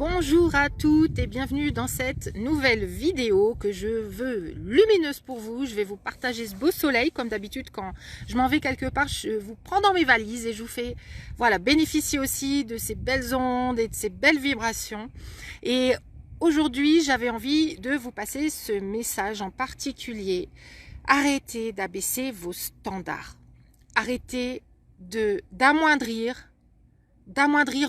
Bonjour à toutes et bienvenue dans cette nouvelle vidéo que je veux lumineuse pour vous. Je vais vous partager ce beau soleil. Comme d'habitude, quand je m'en vais quelque part, je vous prends dans mes valises et je vous fais bénéficier aussi de ces belles ondes et de ces belles vibrations. Et aujourd'hui, j'avais envie de vous passer ce message en particulier. Arrêtez d'abaisser vos standards. Arrêtez d'amoindrir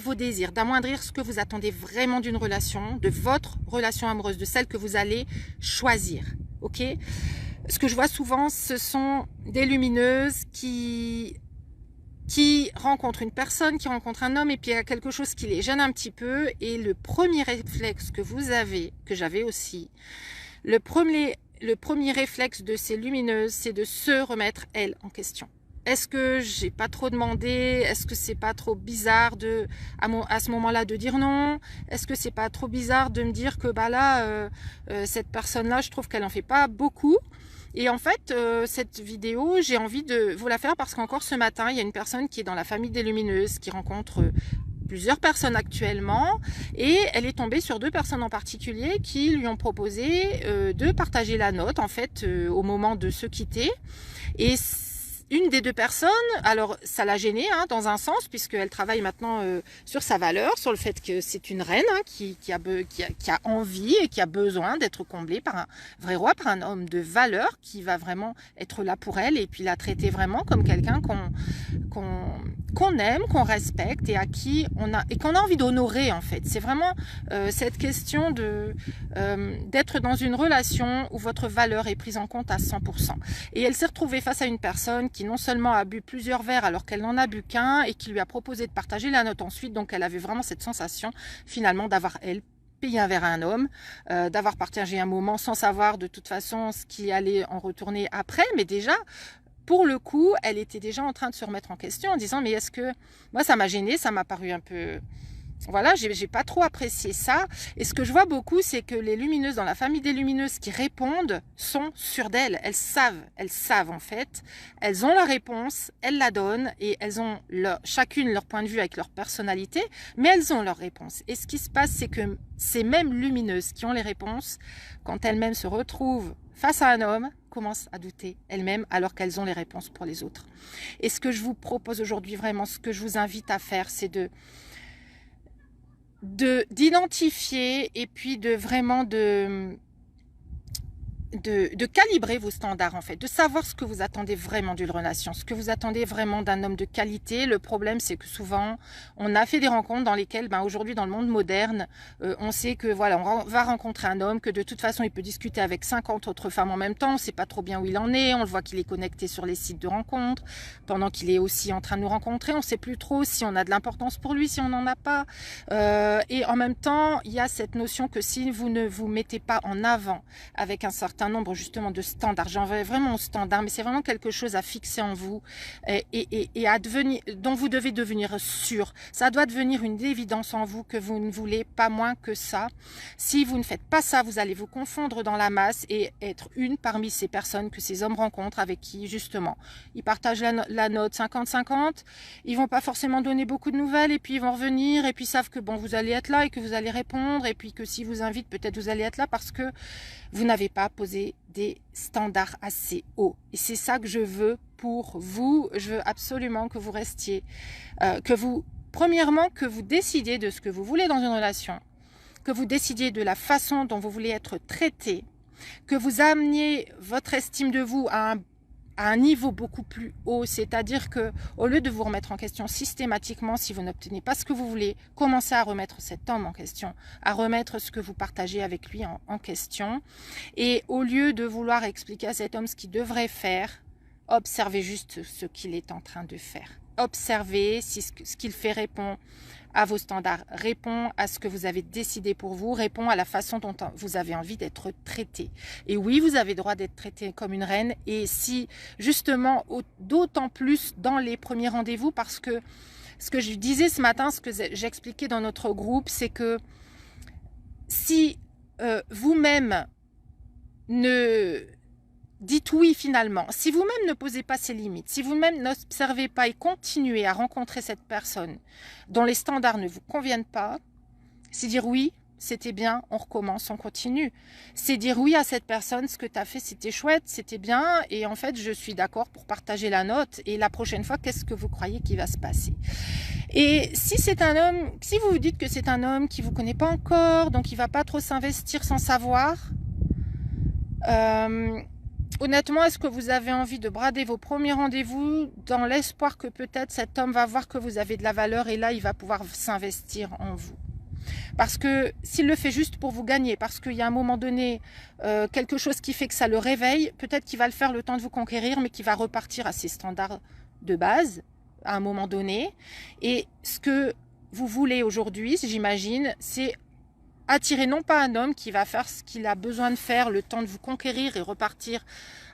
vos désirs, d'amoindrir ce que vous attendez vraiment d'une relation, de votre relation amoureuse, de celle que vous allez choisir. Ok ? Ce que je vois souvent, ce sont des lumineuses qui rencontrent une personne, qui rencontrent un homme, et puis il y a quelque chose qui les gêne un petit peu. Et le premier réflexe que vous avez, que j'avais aussi, le premier réflexe de ces lumineuses, c'est de se remettre, elles, en question. Est-ce que j'ai pas trop demandé? Est-ce que c'est pas trop bizarre à ce moment-là de dire non? Est-ce que c'est pas trop bizarre de me dire que cette personne-là, je trouve qu'elle en fait pas beaucoup? Et en fait, cette vidéo, j'ai envie de vous la faire parce qu'encore ce matin, il y a une personne qui est dans la famille des lumineuses, qui rencontre plusieurs personnes actuellement, et elle est tombée sur deux personnes en particulier qui lui ont proposé de partager la note, en fait, au moment de se quitter. Et une des deux personnes, alors ça l'a gênée dans un sens, puisqu'elle travaille maintenant sur sa valeur, sur le fait que c'est une reine qui a envie et qui a besoin d'être comblée par un vrai roi, par un homme de valeur qui va vraiment être là pour elle et puis la traiter vraiment comme quelqu'un qu'on aime, qu'on respecte et à qui qu'on a envie d'honorer en fait. C'est vraiment cette question d'être dans une relation où votre valeur est prise en compte à 100%. Et elle s'est retrouvée face à une personne qui non seulement a bu plusieurs verres alors qu'elle n'en a bu qu'un et qui lui a proposé de partager la note ensuite. Donc elle avait vraiment cette sensation finalement d'avoir payé un verre à un homme, d'avoir partagé un moment sans savoir de toute façon ce qui allait en retourner après. Mais déjà, pour le coup, elle était déjà en train de se remettre en question en disant mais est-ce que... Moi ça m'a gênée, ça m'a paru un peu... Voilà, j'ai pas trop apprécié ça. Et ce que je vois beaucoup, c'est que les lumineuses, dans la famille des lumineuses qui répondent, sont sûres d'elles. Elles savent en fait. Elles ont la réponse, elles la donnent et elles ont chacune leur point de vue avec leur personnalité, mais elles ont leur réponse. Et ce qui se passe, c'est que ces mêmes lumineuses qui ont les réponses, quand elles-mêmes se retrouvent face à un homme, commencent à douter elles-mêmes alors qu'elles ont les réponses pour les autres. Et ce que je vous propose aujourd'hui, vraiment, ce que je vous invite à faire, c'est d'identifier et puis de calibrer vos standards en fait, de savoir ce que vous attendez vraiment d'une relation, ce que vous attendez vraiment d'un homme de qualité. Le problème c'est que souvent on a fait des rencontres dans lesquelles aujourd'hui dans le monde moderne on sait que on va rencontrer un homme que de toute façon il peut discuter avec 50 autres femmes en même temps, on sait pas trop bien où il en est, on le voit qu'il est connecté sur les sites de rencontres pendant qu'il est aussi en train de nous rencontrer, on sait plus trop si on a de l'importance pour lui, si on n'en a pas, et en même temps il y a cette notion que si vous ne vous mettez pas en avant avec un certain nombre justement de standards, j'en veux vraiment au standard, mais c'est vraiment quelque chose à fixer en vous et à devenir, dont vous devez devenir sûr. Ça doit devenir une évidence en vous que vous ne voulez pas moins que ça. Si vous ne faites pas ça, vous allez vous confondre dans la masse et être une parmi ces personnes que ces hommes rencontrent avec qui justement ils partagent la note 50-50, ils vont pas forcément donner beaucoup de nouvelles et puis ils vont revenir et puis ils savent que bon vous allez être là et que vous allez répondre et puis que si vous invitent peut-être vous allez être là parce que vous n'avez pas posé des standards assez hauts. Et c'est ça que je veux pour vous. Je veux absolument que vous restiez, premièrement, que vous décidiez de ce que vous voulez dans une relation, que vous décidiez de la façon dont vous voulez être traité, que vous ameniez votre estime de vous à un niveau beaucoup plus haut, c'est-à-dire que au lieu de vous remettre en question systématiquement si vous n'obtenez pas ce que vous voulez, commencez à remettre cet homme en question, à remettre ce que vous partagez avec lui en question, et au lieu de vouloir expliquer à cet homme ce qu'il devrait faire, observez juste ce qu'il est en train de faire. Observez si ce qu'il fait répond à vos standards, répond à ce que vous avez décidé pour vous, répond à la façon dont vous avez envie d'être traité. Et oui, vous avez droit d'être traité comme une reine, et si justement, d'autant plus dans les premiers rendez-vous, parce que ce que je disais ce matin, ce que j'expliquais dans notre groupe, c'est que si vous-même dites oui finalement, si vous-même ne posez pas ces limites, si vous-même n'observez pas et continuez à rencontrer cette personne dont les standards ne vous conviennent pas, C'est dire oui, c'était bien, on recommence, on continue. C'est dire oui à cette personne, ce que tu as fait, c'était chouette, c'était bien, et en fait, je suis d'accord pour partager la note, et la prochaine fois, qu'est-ce que vous croyez qui va se passer? Et si c'est un homme, si vous vous dites que c'est un homme qui ne vous connaît pas encore, donc il ne va pas trop s'investir sans savoir, honnêtement, est-ce que vous avez envie de brader vos premiers rendez-vous dans l'espoir que peut-être cet homme va voir que vous avez de la valeur et là, il va pouvoir s'investir en vous? Parce que s'il le fait juste pour vous gagner, parce qu'il y a un moment donné quelque chose qui fait que ça le réveille, peut-être qu'il va le faire le temps de vous conquérir, mais qu'il va repartir à ses standards de base à un moment donné. Et ce que vous voulez aujourd'hui, j'imagine, c'est attirer non pas un homme qui va faire ce qu'il a besoin de faire, le temps de vous conquérir et repartir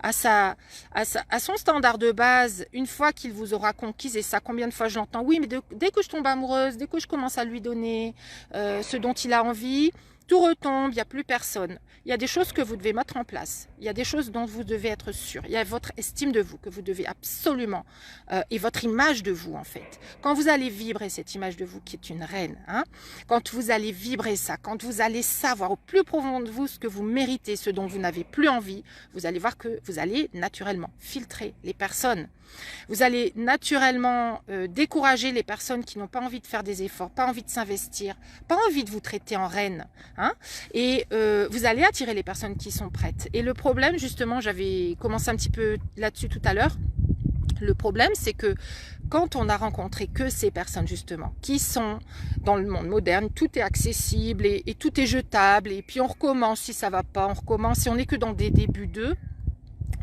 à son standard de base une fois qu'il vous aura conquise. Et ça, combien de fois je l'entends? Oui, mais dès que je tombe amoureuse, dès que je commence à lui donner ce dont il a envie, tout retombe, il n'y a plus personne. Il y a des choses que vous devez mettre en place. Il y a des choses dont vous devez être sûr. Il y a votre estime de vous que vous devez absolument, et votre image de vous en fait. Quand vous allez vibrer cette image de vous qui est une reine, hein, quand vous allez vibrer ça, quand vous allez savoir au plus profond de vous ce que vous méritez, ce dont vous n'avez plus envie, vous allez voir que vous allez naturellement filtrer les personnes. Vous allez naturellement décourager les personnes qui n'ont pas envie de faire des efforts, pas envie de s'investir, pas envie de vous traiter en reine. Hein, et vous allez attirer les personnes qui sont prêtes. Et le problème, justement, j'avais commencé un petit peu là-dessus tout à l'heure, le problème, c'est que quand on a rencontré que ces personnes, justement, qui sont dans le monde moderne, tout est accessible et tout est jetable, et puis on recommence si ça va pas, on recommence, et on n'est que dans des débuts d'eux.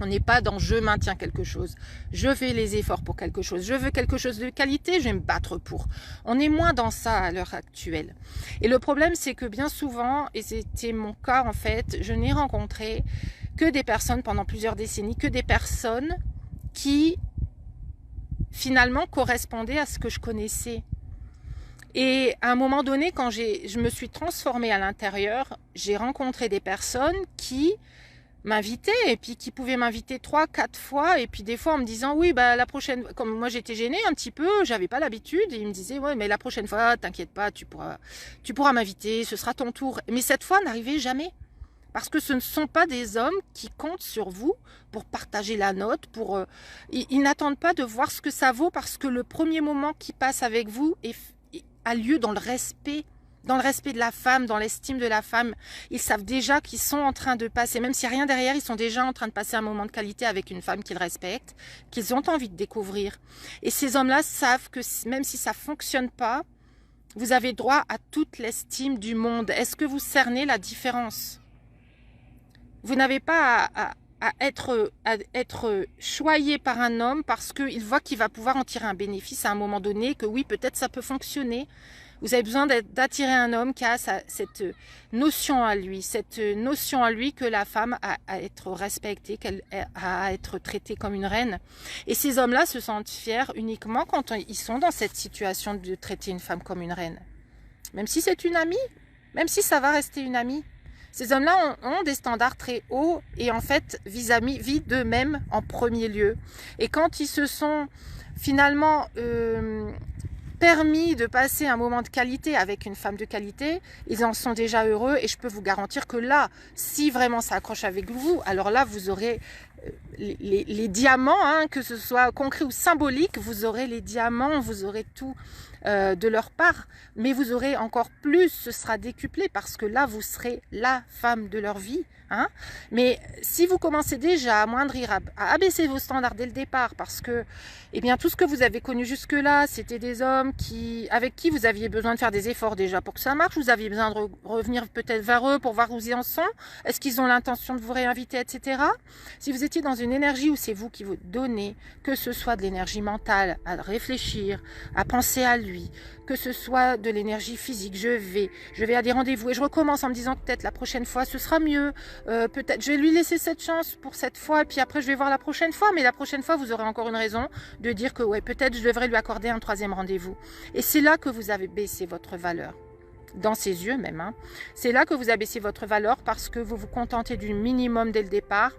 On n'est pas dans je maintiens quelque chose, je fais les efforts pour quelque chose, je veux quelque chose de qualité, je vais me battre pour. On est moins dans ça à l'heure actuelle. Et le problème, c'est que bien souvent, et c'était mon cas en fait, je n'ai rencontré que des personnes pendant plusieurs décennies, que des personnes qui finalement correspondaient à ce que je connaissais. Et à un moment donné, quand je me suis transformée à l'intérieur, j'ai rencontré des personnes qui m'inviter et puis qui pouvait m'inviter 3-4 fois et puis des fois en me disant oui bah la prochaine, comme moi j'étais gênée un petit peu, j'avais pas l'habitude, et il me disait ouais mais la prochaine fois t'inquiète pas, tu pourras m'inviter, ce sera ton tour. Mais cette fois n'arrivait jamais, parce que ce ne sont pas des hommes qui comptent sur vous pour partager la note, pour ils n'attendent pas de voir ce que ça vaut, parce que le premier moment qui passe avec vous a lieu dans le respect. Dans le respect de la femme, dans l'estime de la femme. Ils savent déjà qu'ils sont en train de passer, même s'il n'y a rien derrière, ils sont déjà en train de passer un moment de qualité avec une femme qu'ils respectent, qu'ils ont envie de découvrir. Et ces hommes-là savent que même si ça ne fonctionne pas, vous avez droit à toute l'estime du monde. Est-ce que vous cernez la différence? Vous n'avez pas à être choyé par un homme parce qu'il voit qu'il va pouvoir en tirer un bénéfice à un moment donné, que oui, peut-être ça peut fonctionner. Vous avez besoin d'attirer un homme qui a cette notion à lui, que la femme a à être respectée, qu'elle a à être traitée comme une reine. Et ces hommes-là se sentent fiers uniquement quand ils sont dans cette situation de traiter une femme comme une reine. Même si c'est une amie, même si ça va rester une amie. Ces hommes-là ont des standards très hauts et en fait vis-à-vis d'eux-mêmes en premier lieu. Et quand ils se sont finalement permis de passer un moment de qualité avec une femme de qualité, ils en sont déjà heureux, et je peux vous garantir que là, si vraiment ça accroche avec vous, alors là vous aurez les diamants, hein, que ce soit concret ou symbolique, vous aurez les diamants, vous aurez tout de leur part, mais vous aurez encore plus, ce sera décuplé, parce que là vous serez la femme de leur vie. Hein. Mais si vous commencez déjà à amoindrir, à abaisser vos standards dès le départ, parce que eh bien, tout ce que vous avez connu jusque-là, c'était des hommes avec qui vous aviez besoin de faire des efforts déjà pour que ça marche, vous aviez besoin de revenir peut-être vers eux pour voir où ils en sont, est-ce qu'ils ont l'intention de vous réinviter, etc. Si vous étiez dans une énergie où c'est vous qui vous donnez, que ce soit de l'énergie mentale, à réfléchir, à penser à lui, que ce soit de l'énergie physique, je vais à des rendez-vous et je recommence en me disant que peut-être la prochaine fois ce sera mieux, peut-être je vais lui laisser cette chance pour cette fois et puis après je vais voir la prochaine fois, mais la prochaine fois vous aurez encore une raison de dire que ouais, peut-être je devrais lui accorder un 3e rendez-vous. Et c'est là que vous avez baissé votre valeur, dans ses yeux même, hein. C'est là que vous avez baissé votre valeur, parce que vous vous contentez du minimum dès le départ.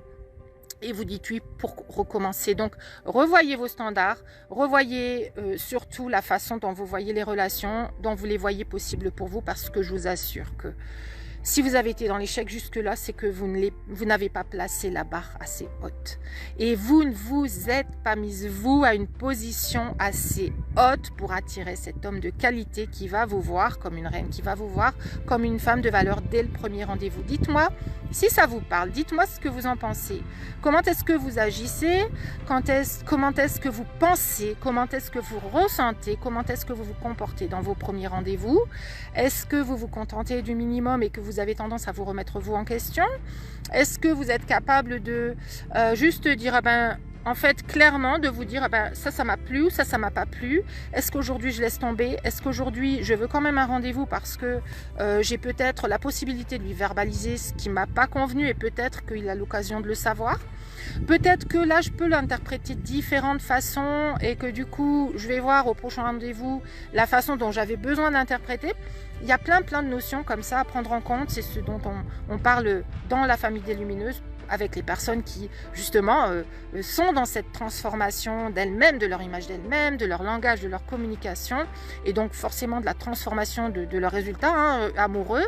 et vous dites oui pour recommencer. Donc, revoyez vos standards, revoyez surtout la façon dont vous voyez les relations, dont vous les voyez possibles pour vous, parce que je vous assure que si vous avez été dans l'échec jusque-là, c'est que vous n'avez pas placé la barre assez haute. Et vous ne vous êtes pas mise, vous, à une position assez haute pour attirer cet homme de qualité qui va vous voir comme une reine, qui va vous voir comme une femme de valeur dès le premier rendez-vous. Dites-moi si ça vous parle, dites-moi ce que vous en pensez. Comment est-ce que vous agissez? Comment est-ce que vous pensez? Comment est-ce que vous ressentez? Comment est-ce que vous vous comportez dans vos premiers rendez-vous? Est-ce que vous vous contentez du minimum et que vous avez tendance à vous remettre vous en question? Est-ce que vous êtes capable de juste dire, en fait, clairement, de vous dire, ça m'a plu ou ça m'a pas plu? Est-ce qu'aujourd'hui, je laisse tomber? Est-ce qu'aujourd'hui, je veux quand même un rendez-vous parce que j'ai peut-être la possibilité de lui verbaliser ce qui m'a pas convenu et peut-être qu'il a l'occasion de le savoir? Peut-être que là, je peux l'interpréter de différentes façons et que du coup, je vais voir au prochain rendez-vous la façon dont j'avais besoin d'interpréter. Il y a plein de notions comme ça à prendre en compte. C'est ce dont on parle dans la famille des lumineuses, avec les personnes qui, justement, sont dans cette transformation d'elles-mêmes, de leur image d'elles-mêmes, de leur langage, de leur communication, et donc forcément de la transformation de leurs résultats amoureux.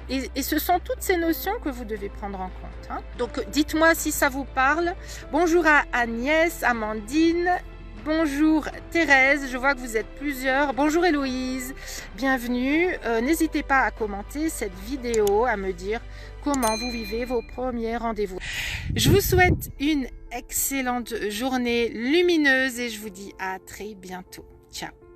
Et ce sont toutes ces notions que vous devez prendre en compte. Donc, dites-moi si ça vous parle. Bonjour à Agnès, Amandine. Bonjour Thérèse, je vois que vous êtes plusieurs. Bonjour Héloïse, bienvenue. N'hésitez pas à commenter cette vidéo, à me dire comment vous vivez vos premiers rendez-vous. Je vous souhaite une excellente journée lumineuse et je vous dis à très bientôt. Ciao.